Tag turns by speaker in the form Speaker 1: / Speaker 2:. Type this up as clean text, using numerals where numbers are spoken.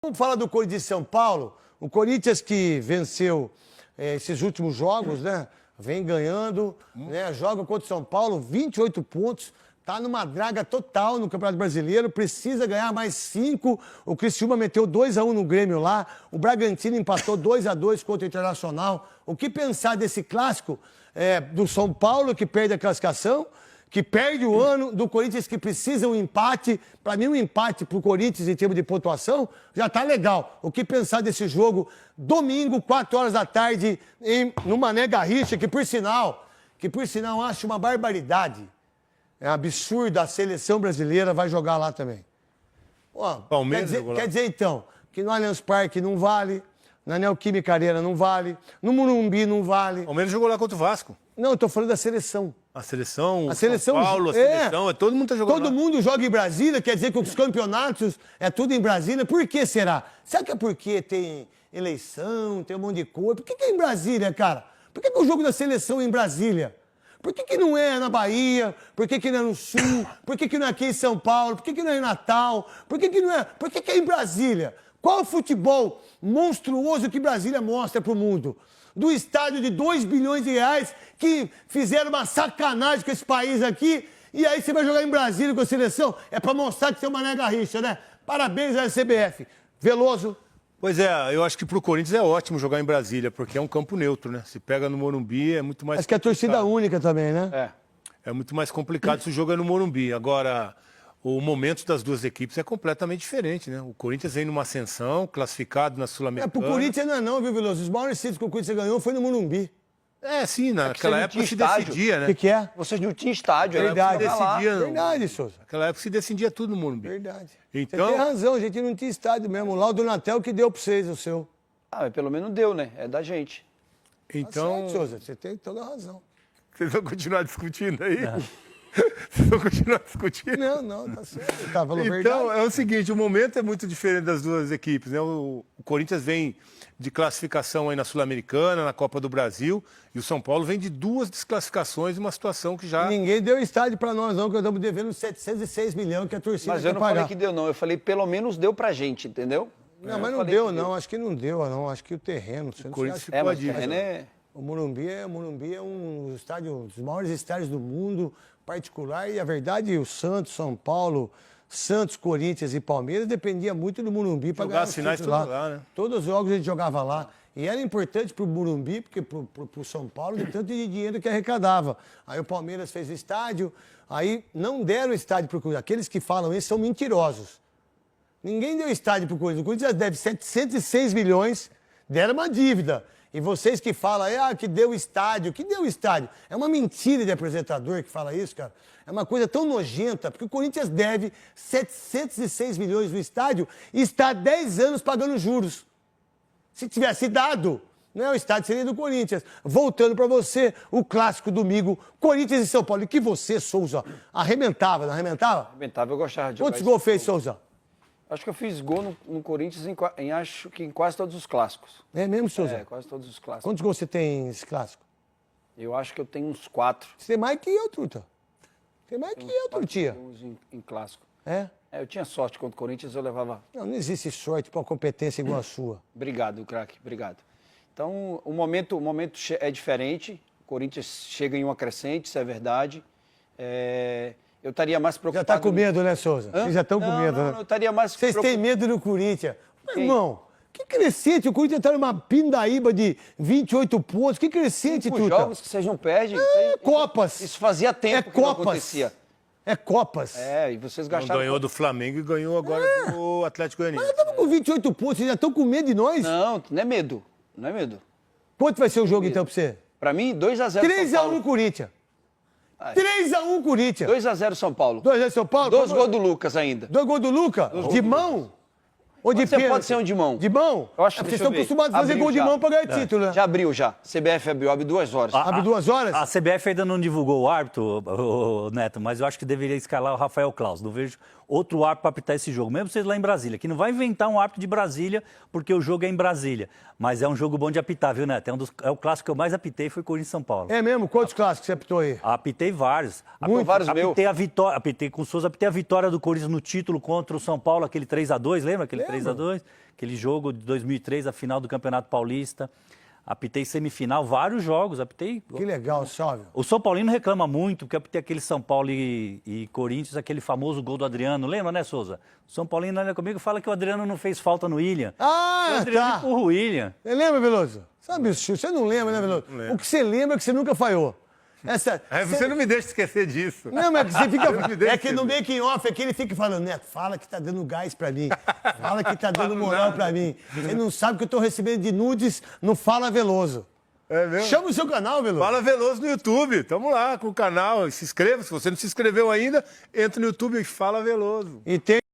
Speaker 1: Vamos falar do Corinthians de São Paulo. O Corinthians que venceu esses últimos jogos, né? Vem ganhando, né? Joga contra o São Paulo, 28 pontos. Tá numa draga total no Campeonato Brasileiro, precisa ganhar mais 5. O Criciúma meteu 2-1 no Grêmio lá. O Bragantino empatou 2-2 contra o Internacional. O que pensar desse clássico do São Paulo, que perde a classificação, que perde o ano, do Corinthians que precisa um empate? Para mim, um empate pro Corinthians em termos de pontuação já tá legal. O que pensar desse jogo domingo, 4 horas da tarde, no Mané Garrincha, que por sinal acho uma barbaridade. É absurdo, a seleção brasileira vai jogar lá também. Ó,
Speaker 2: Palmeiras
Speaker 1: quer dizer, então, que no Allianz Parque não vale, na Neoquímica Arena não vale, no Morumbi não vale.
Speaker 2: O Palmeiras jogou lá contra o Vasco.
Speaker 1: Não, eu tô falando da seleção.
Speaker 2: A seleção,
Speaker 1: São
Speaker 2: Paulo, a seleção, todo mundo tá jogando
Speaker 1: Todo
Speaker 2: lá.
Speaker 1: mundo joga em Brasília, quer dizer que os campeonatos é tudo em Brasília. Por que será? Será que é porque tem eleição, tem um monte de coisa? Por que é em Brasília, cara? Por que o jogo da seleção é em Brasília? Por que não é na Bahia? Por que não é no Sul? Por que não é aqui em São Paulo? Por que não é em Natal? Por que não é? Por que é em Brasília? Qual o futebol monstruoso que Brasília mostra pro mundo? Do estádio de 2 bilhões de reais que fizeram uma sacanagem com esse país aqui, e aí você vai jogar em Brasília com a seleção? É pra mostrar que você é o Mané Garrincha, né? Parabéns à CBF. Veloso.
Speaker 2: Pois é, eu acho que pro Corinthians é ótimo jogar em Brasília, porque é um campo neutro, né? Se pega no Morumbi, é muito mais
Speaker 1: Acho que é a torcida única também, né?
Speaker 2: É muito mais complicado se o jogo é no Morumbi. Agora, o momento das duas equipes é completamente diferente, né? O Corinthians vem numa ascensão, classificado na Sul-Americana.
Speaker 1: Pro Corinthians não, viu, Veloso? Os maiores títulos que o Corinthians ganhou foi no Morumbi.
Speaker 2: Sim, naquela época se decidia, né?
Speaker 1: O que é?
Speaker 3: Vocês não tinham estádio,
Speaker 1: Verdade.
Speaker 2: Decidia,
Speaker 1: Verdade, Souza.
Speaker 2: Naquela época se decidia tudo no Morumbi.
Speaker 1: Verdade.
Speaker 2: Então...
Speaker 1: Você tem razão, a gente não tinha estádio mesmo. Lá o Donatel que deu pra vocês, o seu.
Speaker 3: Mas pelo menos deu, né? É da gente.
Speaker 2: Então...
Speaker 1: Tá certo, Souza, você tem toda a razão.
Speaker 2: Vocês vão continuar discutindo aí? Vocês vão continuar discutindo?
Speaker 1: Não, tá certo. Tá falando
Speaker 2: Então,
Speaker 1: verdade.
Speaker 2: é o seguinte, o momento é muito diferente das duas equipes, né? O Corinthians vem de classificação aí na Sul-Americana, na Copa do Brasil, e o São Paulo vem de 2 desclassificações, uma situação que já...
Speaker 1: Ninguém deu estádio pra nós, não, que nós estamos devendo 706 milhões que a torcida
Speaker 3: Mas
Speaker 1: quer
Speaker 3: eu não
Speaker 1: pagar.
Speaker 3: falei que deu, não. Eu falei, pelo menos deu pra gente, entendeu?
Speaker 1: Não, mas não deu, não. Acho que não deu, não. Acho que o terreno... Você não
Speaker 2: Corinthians
Speaker 1: acha...
Speaker 2: ficou
Speaker 3: mas o
Speaker 2: dívida.
Speaker 3: terreno é...
Speaker 1: O Morumbi é um dos maiores estádios do mundo, particular, e a verdade, o Santos, São Paulo, Santos, Corinthians e Palmeiras dependia muito do Morumbi para ganhar os
Speaker 2: finais
Speaker 1: títulos
Speaker 2: tudo lá, né?
Speaker 1: Todos os jogos a gente jogava lá. E era importante pro Morumbi, porque pro São Paulo, de tanto de dinheiro que arrecadava. Aí o Palmeiras fez o estádio, aí não deram estádio pro Corinthians. Aqueles que falam isso são mentirosos. Ninguém deu estádio pro Corinthians. O Corinthians deve 706 milhões, deram uma dívida. E vocês que falam, que deu estádio, que deu estádio. É uma mentira de apresentador que fala isso, cara. É uma coisa tão nojenta, porque o Corinthians deve 706 milhões no estádio e está há 10 anos pagando juros. Se tivesse dado, né, o estádio seria do Corinthians. Voltando para você, o clássico domingo, Corinthians e São Paulo. E que você, Souza, arrebentava, não arrebentava?
Speaker 3: Arrebentava, eu gostava de jogar.
Speaker 1: Quantos gols fez, Souza?
Speaker 3: Acho que eu fiz gol no Corinthians acho que em quase todos os clássicos.
Speaker 1: É mesmo, Souza?
Speaker 3: Quase todos os clássicos.
Speaker 1: Quantos gols você tem nesse clássico?
Speaker 3: Eu acho que eu tenho uns 4.
Speaker 1: Você tem mais que eu, Truta. Tem mais que eu, Trutinha.
Speaker 3: Em clássico.
Speaker 1: Eu
Speaker 3: tinha sorte contra o Corinthians, eu levava...
Speaker 1: Não existe sorte para uma competência igual a sua.
Speaker 3: Obrigado, craque, obrigado. Então, o momento é diferente. O Corinthians chega em uma crescente, isso é verdade. Eu estaria mais preocupado...
Speaker 1: Já tá com medo, né, Souza? Vocês já estão com medo, né?
Speaker 3: Não, eu estaria mais
Speaker 1: Vocês têm medo do Corinthians. Irmão, que crescente. O Corinthians tá numa pindaíba de 28 pontos. Que crescente, Truta.
Speaker 3: jogos que vocês não perdem.
Speaker 1: Copas.
Speaker 3: Isso fazia tempo que não acontecia.
Speaker 1: É Copas.
Speaker 3: E vocês
Speaker 2: Não
Speaker 3: gastaram...
Speaker 2: ganhou do Flamengo e ganhou agora do Atlético
Speaker 1: Mas
Speaker 2: Goianiense.
Speaker 1: nós estamos com 28 pontos. Vocês já estão com medo de nós?
Speaker 3: Não é medo. Não é medo.
Speaker 1: Quanto vai ser o jogo, então, pra você?
Speaker 3: Pra mim, 2-0
Speaker 1: 3-1 Corinthians. 3-1 Corinthians.
Speaker 3: 2-0 São Paulo.
Speaker 1: 2-0 São Paulo.
Speaker 3: 2 gols do Lucas ainda.
Speaker 1: 2 gols do Lucas? De mão? Ou de pênalti?
Speaker 3: Pode ser um de mão.
Speaker 1: De mão?
Speaker 3: Eu acho que
Speaker 1: Vocês
Speaker 3: deixa eu
Speaker 1: estão
Speaker 3: ver.
Speaker 1: acostumados a fazer
Speaker 3: Abriu
Speaker 1: gol de
Speaker 3: já.
Speaker 1: mão pra ganhar título, né?
Speaker 3: Já abriu já. CBF abre 2 horas.
Speaker 1: Abre 2 horas?
Speaker 4: A CBF ainda não divulgou o árbitro, o Neto, mas eu acho que deveria escalar o Rafael Claus. Não vejo outro árbitro para apitar esse jogo, mesmo vocês lá em Brasília, que não vai inventar um árbitro de Brasília, porque o jogo é em Brasília. Mas é um jogo bom de apitar, viu, Neto? É o clássico que eu mais apitei, foi Corinthians e São Paulo.
Speaker 1: É mesmo? Quantos clássicos você apitou aí?
Speaker 4: Apitei vários.
Speaker 3: Vários
Speaker 4: apitei a vitória, apitei com o Souza, apitei a vitória do Corinthians no título contra o São Paulo, aquele 3-2, lembra aquele 3-2? 3-2. Aquele jogo de 2003, a final do Campeonato Paulista. Apitei semifinal, vários jogos. Apitei...
Speaker 1: Que legal, Sávio.
Speaker 4: O São Paulino reclama muito, porque apitei aquele São Paulo e Corinthians, aquele famoso gol do Adriano. Lembra, né, Souza? O São Paulino olha comigo e fala que o Adriano não fez falta no William.
Speaker 1: Ah,
Speaker 4: O Adriano
Speaker 1: tá.
Speaker 4: empurra o William.
Speaker 1: Você lembra, Veloso? Sabe, você não lembra, né, Veloso? O que você lembra é que você nunca falhou.
Speaker 2: Você não me deixa esquecer disso.
Speaker 1: Não, mas você fica.
Speaker 2: me deixa
Speaker 1: É que no making off aqui ele fica falando, Neto, fala que tá dando gás pra mim. Fala que tá dando moral pra mim. Você não sabe que eu tô recebendo de nudes no Fala Veloso.
Speaker 2: É mesmo?
Speaker 1: Chama o seu canal, Veloso.
Speaker 2: Fala Veloso no YouTube. Tamo lá com o canal. Se inscreva. Se você não se inscreveu ainda, entra no YouTube e Fala Veloso.
Speaker 1: E tem